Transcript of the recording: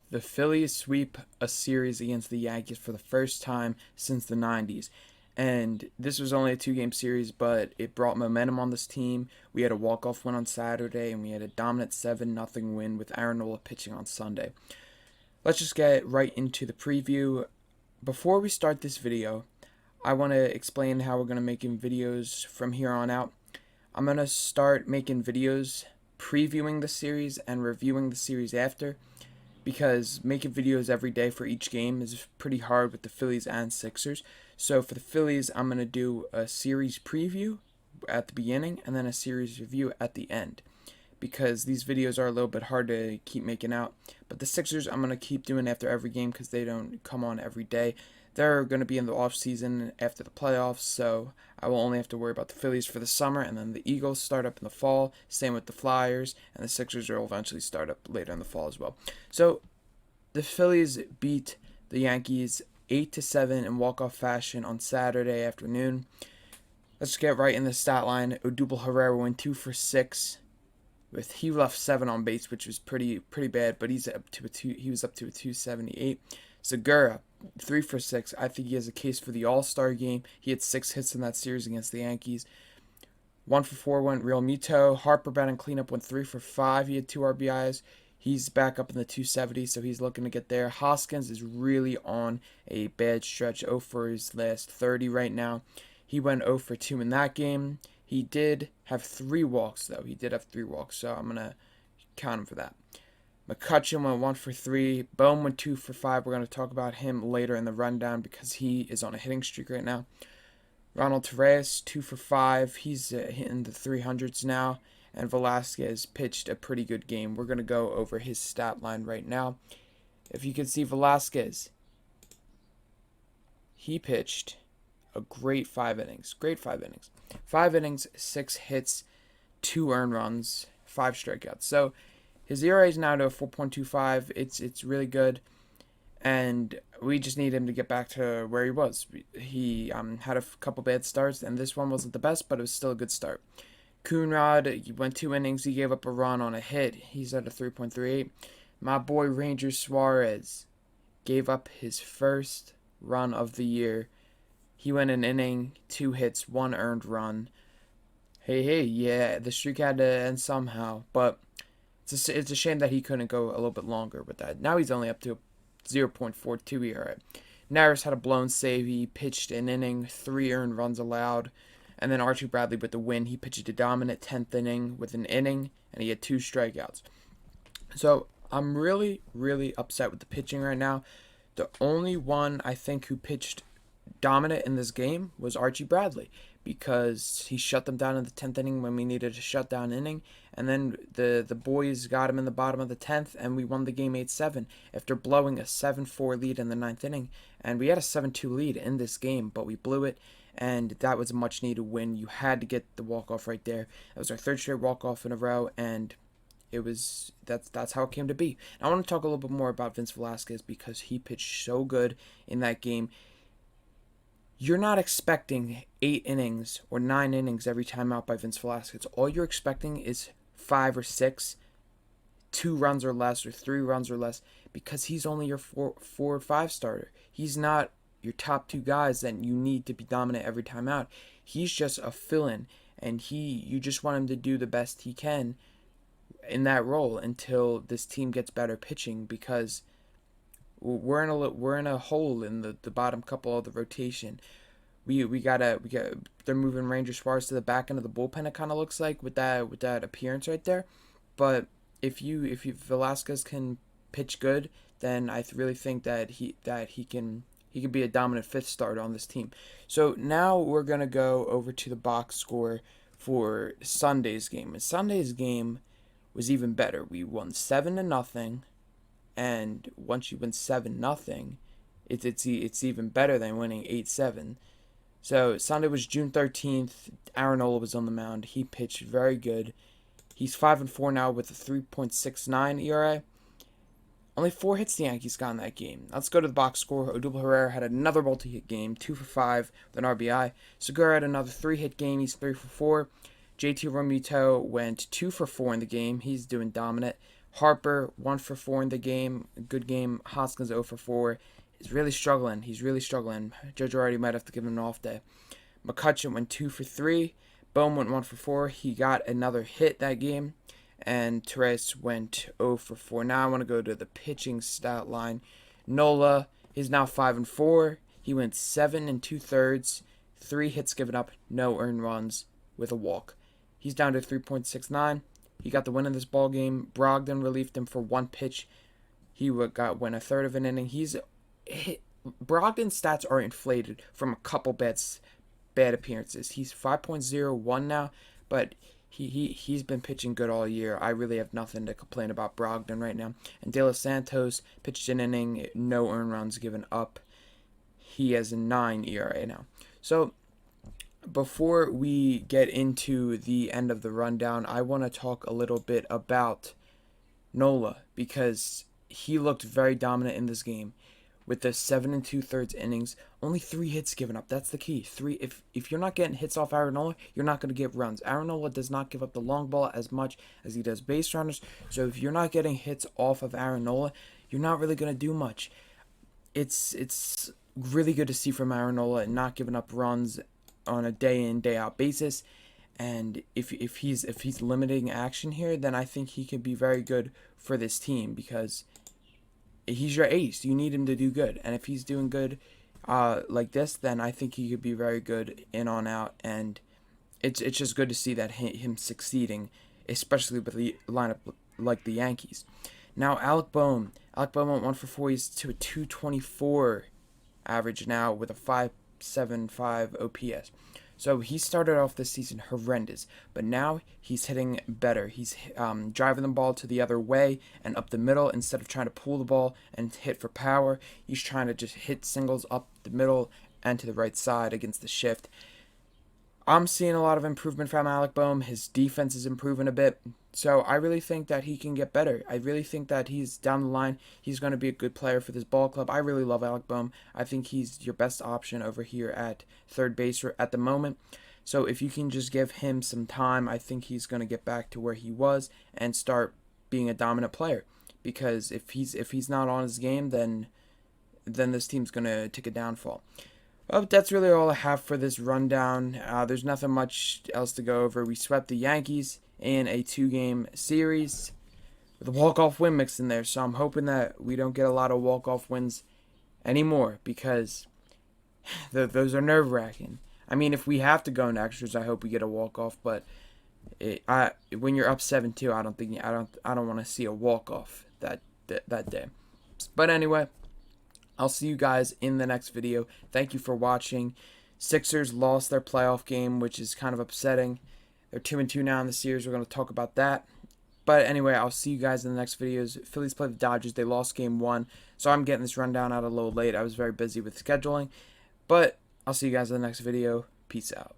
The Phillies sweep a series against the Yankees for the first time since the 90s. And this was only a two-game series, but it brought momentum on this team. We had a walk-off win on Saturday, and we had a dominant 7-0 win with Aaron Nola pitching on Sunday. Let's just get right into the preview. Before we start this video, I want to explain how we're going to make videos from here on out. I'm going to start making videos previewing the series and reviewing the series after, because making videos every day for each game is pretty hard with the Phillies and Sixers. So for the Phillies, I'm going to do a series preview at the beginning and then a series review at the end, because these videos are a little bit hard to keep making out. But the Sixers, I'm going to keep doing after every game because they don't come on every day. They're going to be in the off season after the playoffs, so I will only have to worry about the Phillies for the summer, and then the Eagles start up in the fall. Same with the Flyers, and the Sixers will eventually start up later in the fall as well. So the Phillies beat the Yankees 8-7 in walk-off fashion on Saturday afternoon. Let's get right in the stat line. Odubel Herrera went 2 for 6. He left 7 on base, which was pretty bad, but he was up to a 278. Segura 3 for 6. I think he has a case for the All-Star game. He had 6 hits in that series against the Yankees. 1 for 4 went Real Muto. Harper batting cleanup went 3 for 5. He had 2 RBIs. He's back up in the 270, so he's looking to get there. Hoskins is really on a bad stretch, 0 for his last 30 right now. He went 0 for 2 in that game. He did have 3 walks, though. He did have 3 walks, so I'm going to count him for that. McCutchen went 1 for 3. Bohm went 2 for 5. We're going to talk about him later in the rundown because he is on a hitting streak right now. Ronald Torres, 2 for 5. He's hitting the 300s now. And Velasquez pitched a pretty good game. We're going to go over his stat line right now. If you can see Velasquez, he pitched a great 5 innings. 5 innings, 6 hits, 2 earned runs, 5 strikeouts. So his ERA is now to a 4.25. It's really good. And we just need him to get back to where he was. He had a couple bad starts, and this one wasn't the best, but it was still a good start. Coonrod, he went 2 innings. He gave up a run on a hit. He's at a 3.38. My boy Ranger Suarez gave up his first run of the year. He went an inning, 2 hits, 1 earned run. Hey, yeah, the streak had to end somehow, but it's a shame that he couldn't go a little bit longer with that. Now he's only up to 0.42 ERA. Naris had a blown save. He pitched an inning, 3 earned runs allowed. And then Archie Bradley with the win. He pitched a dominant 10th inning with an inning, and he had 2 strikeouts. So I'm really upset with the pitching right now. The only one I think who pitched dominant in this game was Archie Bradley, because he shut them down in the 10th inning when we needed a shutdown inning, and then the boys got him in the bottom of the 10th, and we won the game 8-7 after blowing a 7-4 lead in the 9th inning. And we had a 7-2 lead in this game, but we blew it, and that was a much needed win. You had to get the walk-off right there. That was our 3rd straight walk-off in a row, and that's how it came to be. And I want to talk a little bit more about Vince Velasquez because he pitched so good in that game. You're not expecting 8 innings or 9 innings every time out by Vince Velasquez. All you're expecting is 5 or 6, 2 runs or less, or 3 runs or less, because he's only your 4 or 5 starter. He's not your top 2 guys that you need to be dominant every time out. He's just a fill-in, and you just want him to do the best he can in that role until this team gets better pitching, because we're in a hole in the bottom couple of the rotation. We got they're moving Ranger Suarez to the back end of the bullpen. It kind of looks like with that appearance right there. But if Velasquez can pitch good, then I really think that he can be a dominant 5th starter on this team. So now we're gonna go over to the box score for Sunday's game. And Sunday's game was even better. We won 7-0. And once you win 7-0, it's even better than winning 8-7. So Sunday was June 13th. Aaron Nola was on the mound. He pitched very good. He's 5-4 now with a 3.69 ERA. Only 4 hits the Yankees got in that game. Let's go to the box score. Odubel Herrera had another multi-hit game, 2 for 5 with an RBI. Segura had another 3-hit game. He's 3 for 4. JT Realmuto went 2 for 4 in the game. He's doing dominant. Harper 1 for 4 in the game, good game. Hoskins 0 for 4. He's really struggling. Joe Girardi might have to give him an off day. McCutcheon went 2 for 3. Bohm went 1 for 4. He got another hit that game. And Torres went 0 for 4. Now I want to go to the pitching stat line. Nola is now 5 and 4. He went 7 and 2/3, 3 hits given up, no earned runs with a walk. He's down to 3.69. He got the win in this ball game. Brogdon relieved him for 1 pitch. He went a third of an inning. Brogdon's stats are inflated from a couple bad appearances. He's 5.01 now, but he's been pitching good all year. I really have nothing to complain about Brogdon right now. And De Los Santos pitched an inning, no earned runs given up. He has a 9 ERA now. So before we get into the end of the rundown, I want to talk a little bit about Nola, because he looked very dominant in this game with the 7 and 2/3 innings. Only 3 hits given up. That's the key. 3. If you're not getting hits off Aaron Nola, you're not going to get runs. Aaron Nola does not give up the long ball as much as he does base runners. So if you're not getting hits off of Aaron Nola, you're not really going to do much. It's really good to see from Aaron Nola and not giving up runs on a day in, day out basis. And if he's limiting action here, then I think he could be very good for this team, because he's your ace. You need him to do good, and if he's doing good like this, then I think he could be very good in on out. And it's just good to see that him succeeding, especially with the lineup like the Yankees. Now Alec Bohm went 1 for 4. He's to a 224 average now with a 5.75 OPS. So he started off this season horrendous, but now he's hitting better. He's driving the ball to the other way and up the middle instead of trying to pull the ball and hit for power. He's trying to just hit singles up the middle and to the right side against the shift. I'm seeing a lot of improvement from Alec Bohm. His defense is improving a bit. So I really think that he can get better. I really think that he's down the line. He's going to be a good player for this ball club. I really love Alec Bohm. I think he's your best option over here at third base at the moment. So if you can just give him some time, I think he's going to get back to where he was and start being a dominant player. Because if he's not on his game, then this team's going to take a downfall. Well, that's really all I have for this rundown. There's nothing much else to go over. We swept the Yankees in a 2-game series with a walk-off win mixed in there. So I'm hoping that we don't get a lot of walk-off wins anymore, because those are nerve-wracking. I mean, if we have to go into extras, I hope we get a walk-off. But when you're up 7-2, I don't want to see a walk-off that day. But anyway, I'll see you guys in the next video. Thank you for watching. Sixers lost their playoff game, which is kind of upsetting. They're 2-2 now in the series. We're going to talk about that. But anyway, I'll see you guys in the next videos. Phillies played the Dodgers. They lost game 1. So I'm getting this rundown out a little late. I was very busy with scheduling. But I'll see you guys in the next video. Peace out.